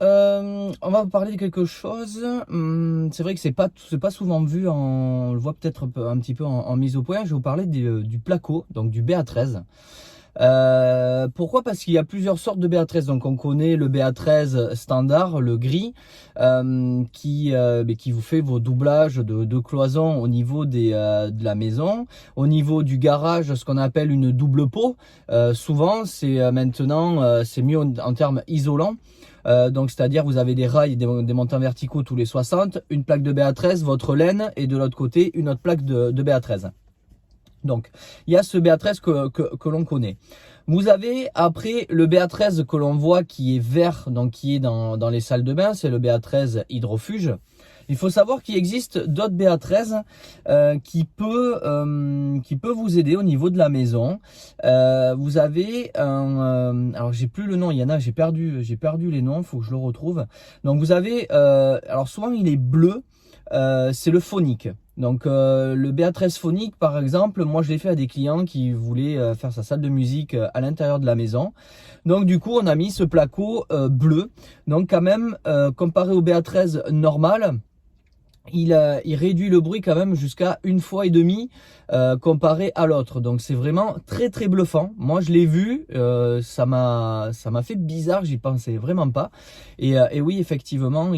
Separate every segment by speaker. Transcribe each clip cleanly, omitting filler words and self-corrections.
Speaker 1: On va vous parler de quelque chose. C'est vrai que c'est pas souvent vu, on le voit peut-être un petit peu en mise au point. Je vais vous parler du placo, donc du BA13. Pourquoi? Parce qu'il y a plusieurs sortes de BA13. Donc on connaît le BA13 standard, le gris, qui vous fait vos doublages de cloisons au niveau de la maison. Au niveau du garage, ce qu'on appelle une double peau. Souvent, c'est mieux en termes isolants. Donc c'est-à-dire vous avez des rails, des montants verticaux tous les 60, une plaque de BA13, votre laine, et de l'autre côté une autre plaque de BA13. Donc il y a ce BA13 que l'on connaît. Vous avez après le BA13 que l'on voit qui est vert, donc qui est dans les salles de bain, c'est le BA13 hydrofuge. Il faut savoir qu'il existe d'autres BA13 qui peut vous aider au niveau de la maison. Vous avez alors j'ai plus le nom, il y en a, j'ai perdu les noms, faut que je le retrouve. Donc vous avez alors souvent il est bleu, c'est le phonique. Donc le BA13 phonique par exemple, moi je l'ai fait à des clients qui voulaient faire sa salle de musique à l'intérieur de la maison. Donc du coup on a mis ce placo bleu. Donc quand même comparé au BA13 normal, il réduit le bruit quand même jusqu'à 1,5 fois comparé à l'autre. Donc c'est vraiment très très bluffant. Moi je l'ai vu, ça m'a fait bizarre, j'y pensais vraiment pas. Et oui, effectivement,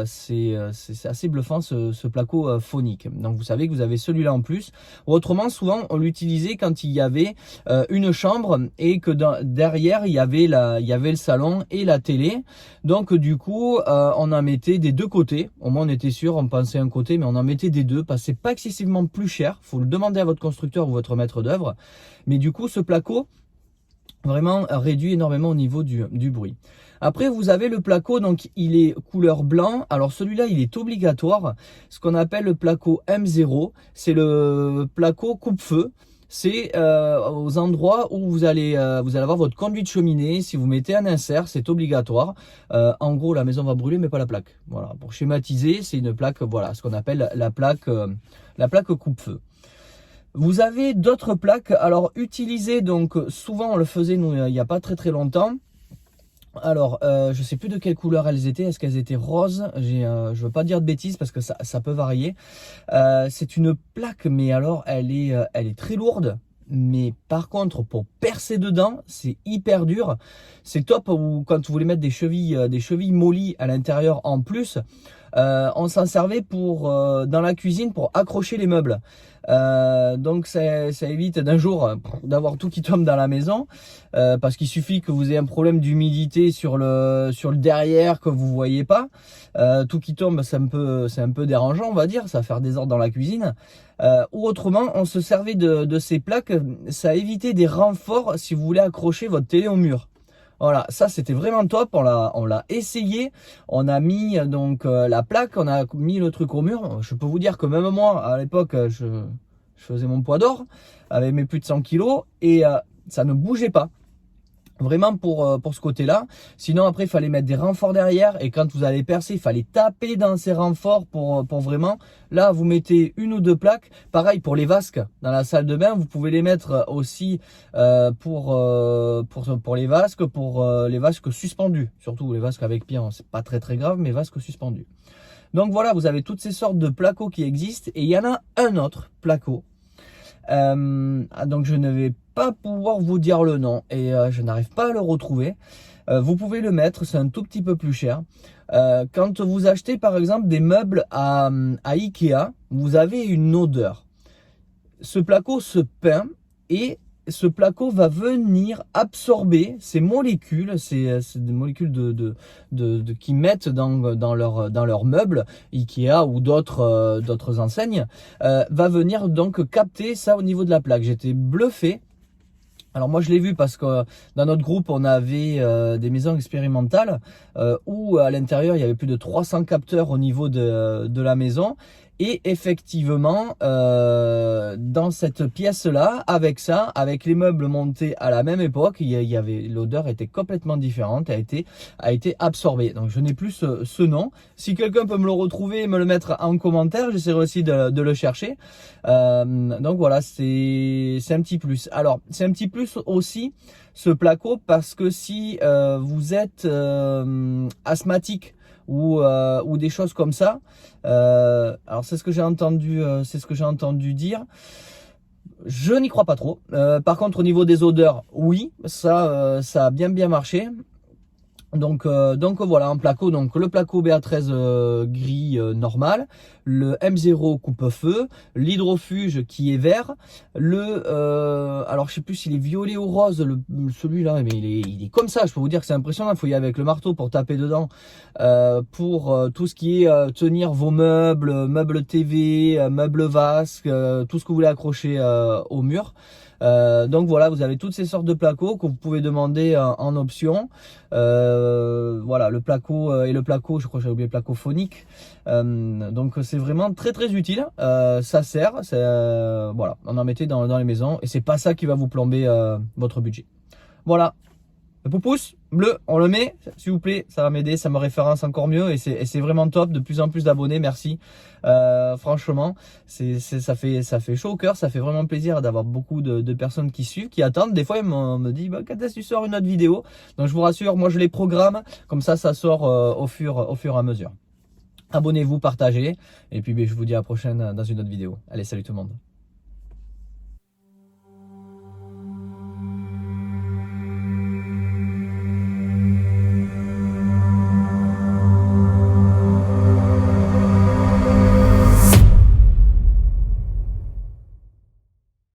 Speaker 1: c'est assez bluffant ce placo phonique. Donc vous savez que vous avez celui-là en plus. Autrement, souvent on l'utilisait quand il y avait une chambre et que derrière il y avait le salon et la télé. Donc du coup on en mettait des deux côtés. Au moins on était sûr, on pensait un côté, mais on en mettait des deux parce que c'est pas excessivement plus cher. Faut le demander à votre constructeur ou votre maître d'œuvre. Mais du coup ce placo vraiment réduit énormément au niveau du bruit. Après vous avez le placo, donc il est couleur blanc. Alors celui-là il est obligatoire, ce qu'on appelle le placo M0, c'est le placo coupe-feu. C'est aux endroits où vous allez avoir votre conduit de cheminée. Si vous mettez un insert, c'est obligatoire. En gros, la maison va brûler, mais pas la plaque. Voilà, pour schématiser, c'est une plaque, voilà, ce qu'on appelle la plaque coupe-feu. Vous avez d'autres plaques, alors utilisées, donc souvent on le faisait nous il n'y a pas très très longtemps. Alors, je sais plus de quelle couleur elles étaient. Est-ce qu'elles étaient roses? Je veux pas dire de bêtises parce que ça peut varier. C'est une plaque, mais alors elle est très lourde. Mais par contre, pour percer dedans, c'est hyper dur. C'est top quand vous voulez mettre des chevilles mollies à l'intérieur en plus. On s'en servait dans la cuisine pour accrocher les meubles. Donc ça évite d'un jour d'avoir tout qui tombe dans la maison, parce qu'il suffit que vous ayez un problème d'humidité sur le derrière que vous voyez pas, tout qui tombe, c'est un peu dérangeant, on va dire, ça va faire des ordres dans la cuisine. Ou autrement, on se servait de ces plaques, ça évitait des renforts si vous voulez accrocher votre télé au mur. Voilà, ça c'était vraiment top, on l'a essayé, on a mis donc la plaque, on a mis le truc au mur. Je peux vous dire que même moi, à l'époque, je faisais mon poids d'or avec mes plus de 100 kilos et ça ne bougeait pas. Vraiment pour ce côté-là. Sinon après il fallait mettre des renforts derrière et quand vous allez percer, il fallait taper dans ces renforts pour vraiment. Là vous mettez une ou deux plaques. Pareil pour les vasques dans la salle de bain, vous pouvez les mettre aussi pour les vasques suspendus. Surtout les vasques avec pied, c'est pas très très grave, mais vasques suspendus. Donc voilà, vous avez toutes ces sortes de placos qui existent et il y en a un autre placo. Donc je ne vais pas pouvoir vous dire le nom et je n'arrive pas à le retrouver. Vous pouvez le mettre, c'est un tout petit peu plus cher. Quand vous achetez par exemple des meubles à Ikea, vous avez une odeur. Ce placo se peint et ce placo va venir absorber ces molécules, c'est des molécules qui mettent dans leurs meubles, Ikea ou d'autres enseignes, va venir donc capter ça au niveau de la plaque. J'étais bluffé. Alors moi je l'ai vu parce que dans notre groupe on avait des maisons expérimentales où à l'intérieur il y avait plus de 300 capteurs au niveau de la maison Et effectivement, dans cette pièce-là, avec ça, avec les meubles montés à la même époque, l'odeur était complètement différente, a été absorbée. Donc je n'ai plus ce nom. Si quelqu'un peut me le retrouver et me le mettre en commentaire, j'essaierai aussi de le chercher. Donc voilà, c'est un petit plus. Alors c'est un petit plus aussi ce placo parce que si vous êtes asthmatique ou des choses comme ça, alors c'est ce que j'ai entendu dire. Je n'y crois pas trop. Par contre, au niveau des odeurs, oui, ça a bien marché. Donc voilà, un placo, donc le placo BA13 gris normal, le M0 coupe-feu, l'hydrofuge qui est vert, alors je sais plus s'il est violet ou rose, celui-là, mais il est comme ça, je peux vous dire que c'est impressionnant, il faut y aller avec le marteau pour taper dedans, pour tout ce qui est tenir vos meubles TV, meubles vasques, tout ce que vous voulez accrocher au mur. Donc voilà, vous avez toutes ces sortes de placos que vous pouvez demander en option. Voilà, le placo et le placo, je crois que j'ai oublié le placo phonique. Donc c'est vraiment très utile. Ça sert, voilà, on en mettait dans les maisons et c'est pas ça qui va vous plomber votre budget. Voilà. Le pouce bleu, on le met, s'il vous plaît, ça va m'aider, ça me référence encore mieux et c'est vraiment top, de plus en plus d'abonnés, merci. Franchement, ça fait chaud au cœur, ça fait vraiment plaisir d'avoir beaucoup de personnes qui suivent, qui attendent. Des fois, on me dit, bah, quand est-ce que tu sors une autre vidéo? Donc je vous rassure, moi je les programme, comme ça sort au fur et à mesure. Abonnez-vous, partagez, et puis je vous dis à la prochaine dans une autre vidéo. Allez, salut tout le monde.